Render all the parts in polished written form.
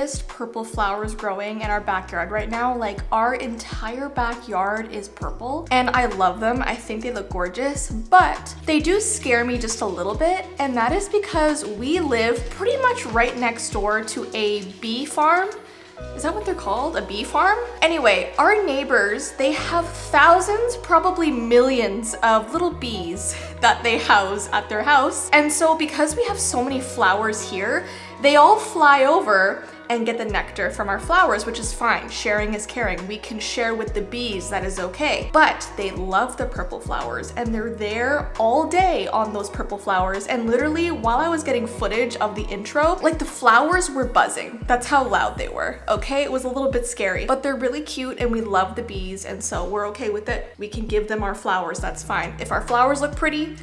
prettiest purple flowers growing in our backyard right now. Like our entire backyard is purple and I love them. I think they look gorgeous, but they do scare me just a little bit. And that is because we live pretty much right next door to a bee farm. Is that what they're called? A bee farm? Anyway, our neighbors, they have thousands, probably millions of little bees that they house at their house. And so because we have so many flowers here, they all fly over and get the nectar from our flowers, which is fine. Sharing is caring. We can share with the bees, that is okay. But they love the purple flowers and they're there all day on those purple flowers. And literally while I was getting footage of the intro, like the flowers were buzzing. That's how loud they were, okay? It was a little bit scary, but they're really cute and we love the bees and so we're okay with it. We can give them our flowers, that's fine. If our flowers look pretty,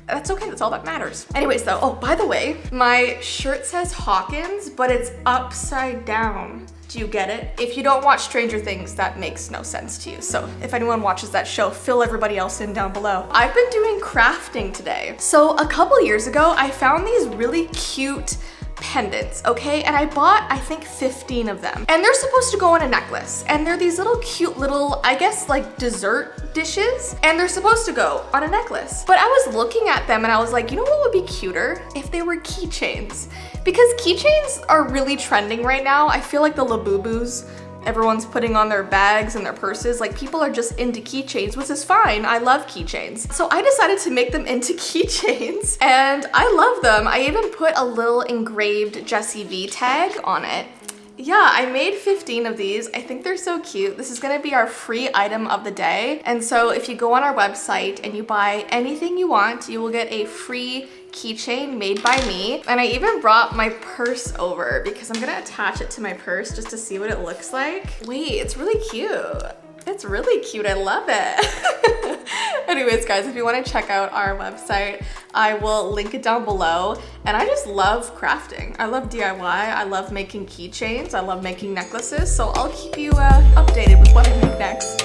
that's okay, that's all that matters. Anyways though, oh, by the way, my shirt says Hawkins, but it's upside down. Do you get it? If you don't watch Stranger Things, that makes no sense to you. So if anyone watches that show, fill everybody else in down below. I've been doing crafting today. So a couple years ago, I found these really cute pendants, okay? And I bought, I think 15 of them. And they're supposed to go on a necklace. And they're these little cute little, I guess like dessert dishes. And they're supposed to go on a necklace. But I was looking at them and I was like, you know what would be cuter? If they were keychains. Because keychains are really trending right now. I feel like the Labubus, everyone's putting on their bags and their purses. Like people are just into keychains, which is fine. I love keychains. So I decided to make them into keychains and I love them. I even put a little engraved jessiivee tag on it. Yeah, I made 15 of these. I think they're so cute. This is gonna be our free item of the day. And so if you go on our website and you buy anything you want, you will get a free keychain made by me. And I even brought my purse over because I'm gonna attach it to my purse just to see what it looks like. Wait, it's really cute. It's really cute, I love it. Anyways guys, if you wanna check out our website, I will link it down below. And I just love crafting. I love DIY, I love making keychains, I love making necklaces, so I'll keep you updated with what I make next.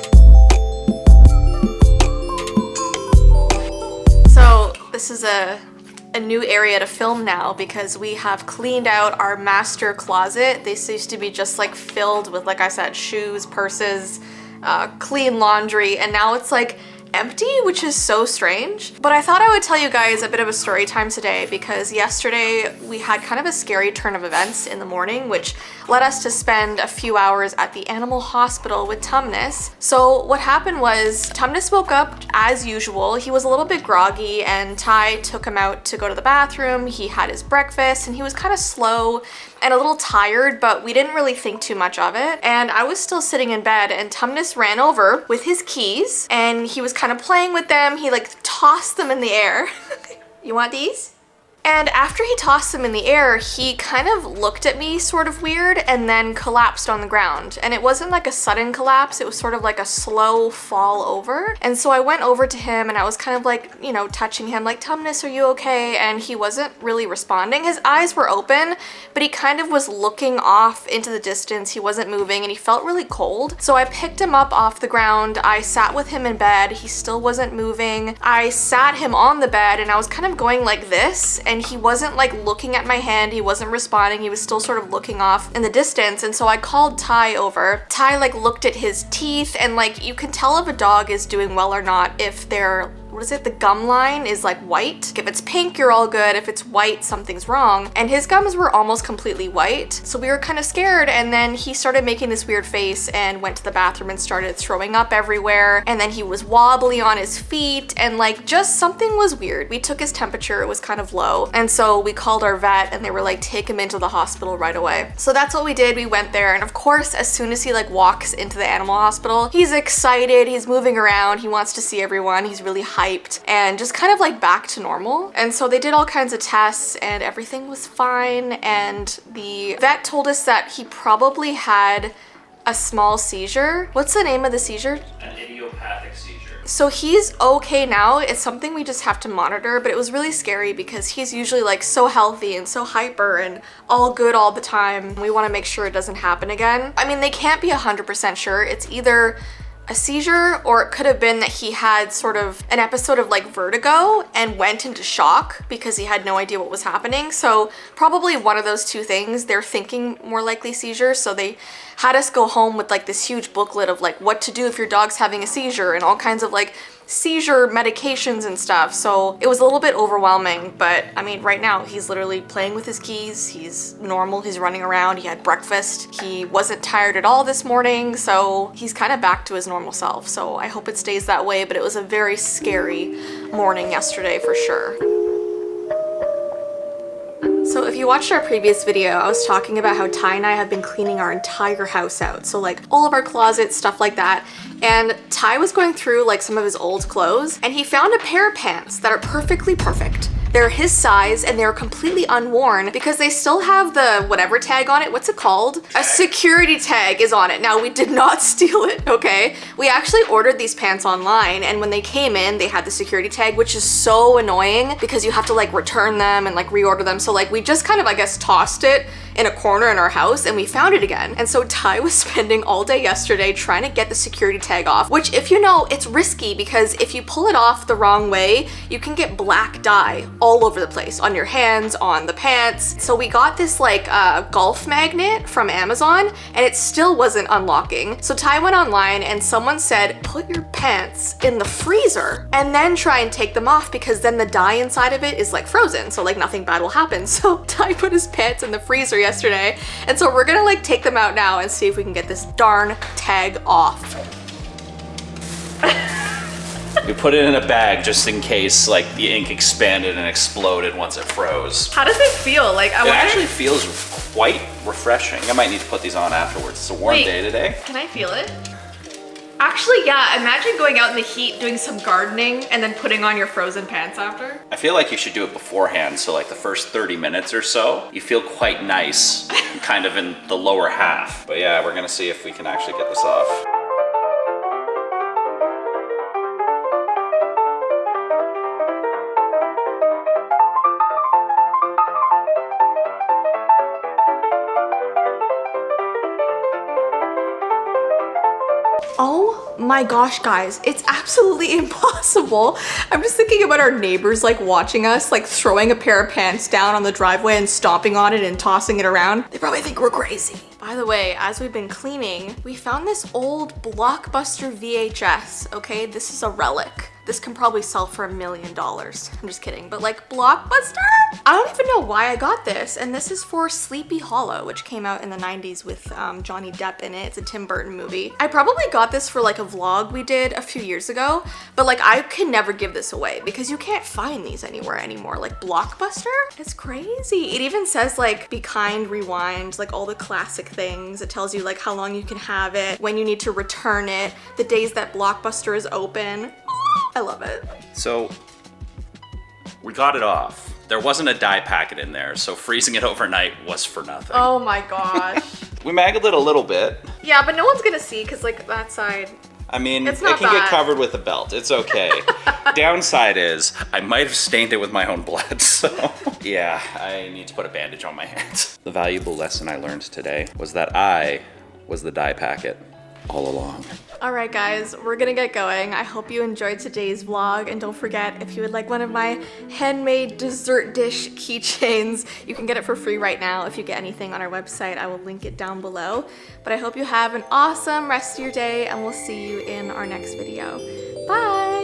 So this is a new area to film now because we have cleaned out our master closet. This used to be just like filled with, like I said, shoes, purses, clean laundry, and now it's like empty, which is so strange. But I thought I would tell you guys a bit of a story time today because yesterday we had kind of a scary turn of events in the morning, which led us to spend a few hours at the animal hospital with Tumnus. So what happened was Tumnus woke up as usual. He was a little bit groggy and Ty took him out to go to the bathroom. He had his breakfast and he was kind of slow and a little tired, but we didn't really think too much of it. And I was still sitting in bed and Tumnus ran over with his keys and he was kind of playing with them. He like tossed them in the air. You want these? And after he tossed them in the air, he kind of looked at me sort of weird and then collapsed on the ground. And it wasn't like a sudden collapse, it was sort of like a slow fall over. And so I went over to him and I was kind of like, you know, touching him like, Tumnus, are you okay? And he wasn't really responding. His eyes were open, but he kind of was looking off into the distance. He wasn't moving and he felt really cold. So I picked him up off the ground. I sat with him in bed. He still wasn't moving. I sat him on the bed and I was kind of going like this, and he wasn't like looking at my hand, he wasn't responding, he was still sort of looking off in the distance. And so I called Ty over. Ty like looked at his teeth and like you can tell if a dog is doing well or not if they're, what is it, the gum line is like white. If it's pink, you're all good. If it's white, something's wrong. And his gums were almost completely white. So we were kind of scared. And then he started making this weird face and went to the bathroom and started throwing up everywhere. And then he was wobbly on his feet and like just something was weird. We took his temperature, it was kind of low. And so we called our vet and they were like, take him into the hospital right away. So that's what we did. We went there. And of course, as soon as he like walks into the animal hospital, he's excited, he's moving around, he wants to see everyone, he's really hyped and just kind of like back to normal. And so they did all kinds of tests and everything was fine. And the vet told us that he probably had a small seizure. What's the name of the seizure? An idiopathic seizure. So he's okay now. It's something we just have to monitor, but it was really scary because he's usually like so healthy and so hyper and all good all the time. We want to make sure it doesn't happen again. I mean, they can't be 100% sure. It's either a seizure, or it could have been that he had sort of an episode of like vertigo and went into shock because he had no idea what was happening. So probably one of those two things. They're thinking more likely seizure, so they had us go home with like this huge booklet of like what to do if your dog's having a seizure and all kinds of like seizure medications and stuff. So it was a little bit overwhelming, but I mean, right now he's literally playing with his keys. He's normal, he's running around, he had breakfast. He wasn't tired at all this morning, so he's kind of back to his normal self. So I hope it stays that way, but it was a very scary morning yesterday for sure. So if you watched our previous video, I was talking about how Ty and I have been cleaning our entire house out. So like all of our closets, stuff like that. And Ty was going through like some of his old clothes and he found a pair of pants that are perfectly perfect. They're his size and they're completely unworn because they still have the whatever tag on it. What's it called? A security tag is on it. Now, we did not steal it, okay? We actually ordered these pants online, and when they came in, they had the security tag, which is so annoying because you have to like return them and like reorder them. So like we just kind of, I guess, tossed it in a corner in our house and we found it again. And so Ty was spending all day yesterday trying to get the security tag off, which, if you know, it's risky because if you pull it off the wrong way, you can get black dye all over the place, on your hands, on the pants. So we got this like golf magnet from Amazon and it still wasn't unlocking. So Ty went online and someone said, put your pants in the freezer and then try and take them off because then the dye inside of it is like frozen. So like nothing bad will happen. So Ty put his pants in the freezer yesterday. And so we're gonna like take them out now and see if we can get this darn tag off. We put it in a bag just in case like the ink expanded and exploded once it froze. How does it feel? Like it actually feels quite refreshing. I might need to put these on afterwards. It's a warm day today. Can I feel it? Actually, yeah, imagine going out in the heat, doing some gardening, and then putting on your frozen pants after. I feel like you should do it beforehand, so like the first 30 minutes or so, you feel quite nice, kind of in the lower half. But yeah, we're gonna see if we can actually get this off. Oh my gosh, guys, it's absolutely impossible. I'm just thinking about our neighbors like watching us, like throwing a pair of pants down on the driveway and stomping on it and tossing it around. They probably think we're crazy. By the way, as we've been cleaning, we found this old Blockbuster VHS, okay? This is a relic. This can probably sell for $1 million. I'm just kidding, but like Blockbuster? I don't even know why I got this, and this is for Sleepy Hollow, which came out in the 90s with Johnny Depp in it. It's a Tim Burton movie. I probably got this for like a vlog we did a few years ago, but like I can never give this away because you can't find these anywhere anymore. Like Blockbuster? It's crazy. It even says like be kind, rewind, like all the classic things. It tells you like how long you can have it, when you need to return it, the days that Blockbuster is open. I love it. So we got it off. There wasn't a dye packet in there, so freezing it overnight was for nothing. Oh my gosh. We mangled it a little bit. Yeah, but no one's gonna see because like that side. I mean, it can get covered with a belt. It's okay. Downside is I might have stained it with my own blood, so yeah, I need to put a bandage on my hands. The valuable lesson I learned today was that I was the dye packet all along. All right, guys, we're gonna get going. I hope you enjoyed today's vlog, and don't forget, if you would like one of my handmade dessert dish keychains, you can get it for free right now. If you get anything on our website, I will link it down below. But I hope you have an awesome rest of your day, and we'll see you in our next video. Bye!